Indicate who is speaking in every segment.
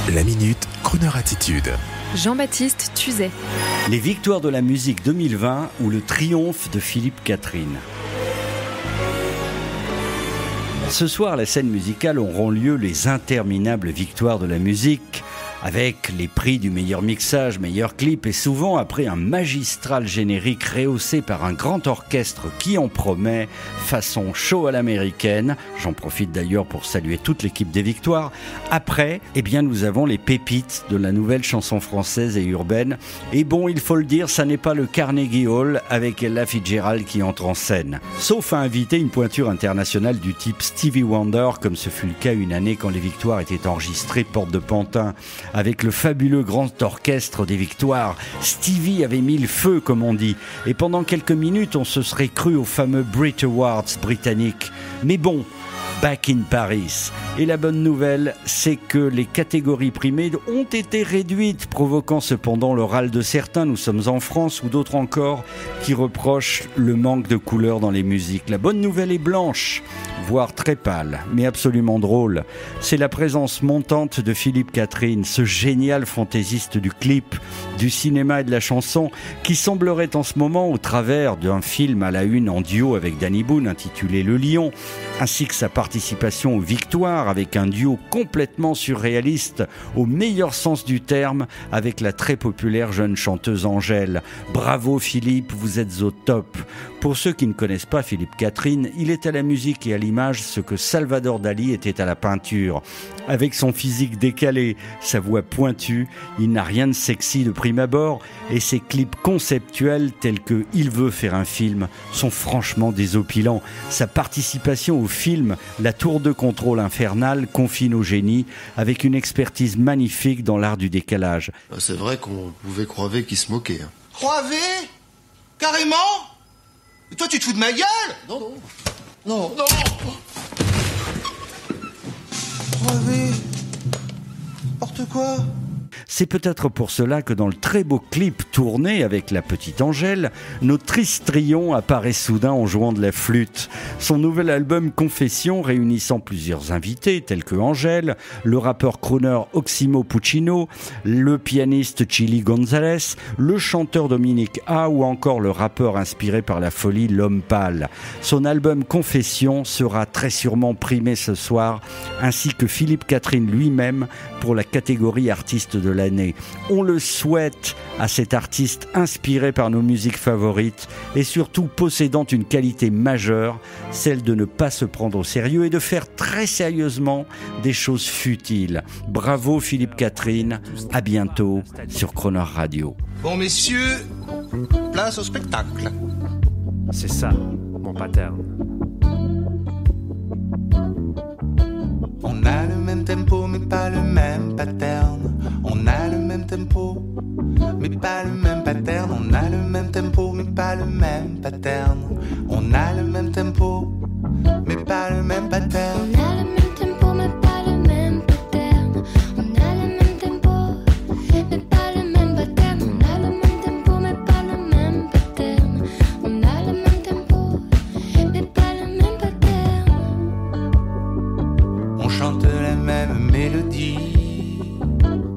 Speaker 1: La Minute Crooner Attitude.
Speaker 2: Jean-Baptiste Tuzet.
Speaker 3: Les victoires de la musique 2020 ou le triomphe de Philippe Catherine. Ce soir, à la scène musicale auront lieu les interminables victoires de la musique, avec les prix du meilleur mixage, meilleur clip et souvent après un magistral générique rehaussé par un grand orchestre qui en promet, façon show à l'américaine. J'en profite d'ailleurs pour saluer toute l'équipe des victoires. Après, nous avons les pépites de la nouvelle chanson française et urbaine. Et bon, il faut le dire, ça n'est pas le Carnegie Hall avec Ella Fitzgerald qui entre en scène. Sauf à inviter une pointure internationale du type Stevie Wonder, comme ce fut le cas une année quand les victoires étaient enregistrées porte de Pantin. Avec le fabuleux grand orchestre des victoires, Stevie avait mis le feu, comme on dit. Et pendant quelques minutes, on se serait cru au fameux Brit Awards britannique. Mais bon, back in Paris. Et la bonne nouvelle, c'est que les catégories primées ont été réduites, provoquant cependant le râle de certains, nous sommes en France, ou d'autres encore, qui reprochent le manque de couleurs dans les musiques. La bonne nouvelle est blanche, voire très pâle, mais absolument drôle. C'est la présence montante de Philippe Catherine, ce génial fantaisiste du clip, du cinéma et de la chanson, qui semblerait en ce moment, au travers d'un film à la une en duo avec Danny Boone intitulé Le Lion, ainsi que sa participation aux victoires avec un duo complètement surréaliste au meilleur sens du terme avec la très populaire jeune chanteuse Angèle. Bravo Philippe, vous êtes au top. Pour ceux qui ne connaissent pas Philippe Catherine, il est à la musique et à l'image ce que Salvador Dali était à la peinture. Avec son physique décalé, sa voix pointue, il n'a rien de sexy de prime abord et ses clips conceptuels tels que Il veut faire un film sont franchement désopilants. Sa participation au film La Tour de contrôle infernale confine au génie avec une expertise magnifique dans l'art du décalage.
Speaker 4: C'est vrai qu'on pouvait croire qu'il se moquait.
Speaker 5: Croivé ? Carrément ? Et toi tu te fous de ma gueule ? Non. Croivé ? N'importe quoi.
Speaker 3: C'est peut-être pour cela que dans le très beau clip tourné avec la petite Angèle, notre Tristrion apparaît soudain en jouant de la flûte. Son nouvel album Confession, réunissant plusieurs invités tels que Angèle, le rappeur crooner Oximo Puccino, le pianiste Chili Gonzalez, le chanteur Dominique A ou encore le rappeur inspiré par la folie L'Homme Pâle. Son album Confession sera très sûrement primé ce soir, ainsi que Philippe Catherine lui-même pour la catégorie artiste de l'année. On le souhaite à cet artiste inspiré par nos musiques favorites et surtout possédant une qualité majeure, celle de ne pas se prendre au sérieux et de faire très sérieusement des choses futiles. Bravo Philippe Catherine, à bientôt sur Crooner Radio.
Speaker 5: Bon messieurs, place au spectacle.
Speaker 6: C'est ça, mon pattern.
Speaker 7: On a le même tempo mais pas le même pattern. On a le même tempo mais pas le même pattern. On a le même tempo mais pas le même pattern. On a le même tempo mais pas le même pattern.
Speaker 8: On a le même tempo mais pas le même pattern. On a le même tempo mais pas le même pattern. On a le même tempo mais pas le même pattern. On a le même tempo mais pas le même pattern.
Speaker 7: On chante la même mélodie.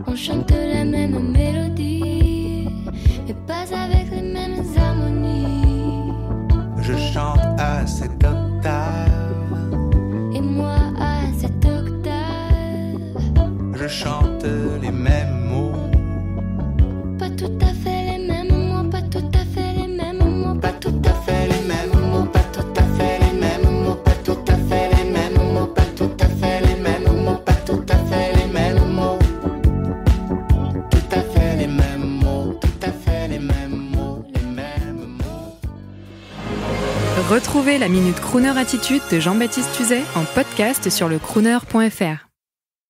Speaker 8: On chante la même mélodie, mais pas avec les mêmes harmonies.
Speaker 7: Je chante à cette octave
Speaker 8: Et moi à cette octave.
Speaker 7: je chante les mêmes mots.
Speaker 8: Pas tout à fait les mêmes mots, pas tout à fait les mêmes mots, pas tout à fait les mêmes mots, pas tout à fait les mêmes mots, pas tout à fait les mêmes mots, pas tout à fait les mêmes mots, pas tout à fait les mêmes mots.
Speaker 7: Tout à fait les mêmes mots, tout à fait les mêmes mots, les mêmes mots.
Speaker 2: Retrouvez la Minute Crooner Attitude de Jean-Baptiste Tuzet en podcast sur le crooner.fr.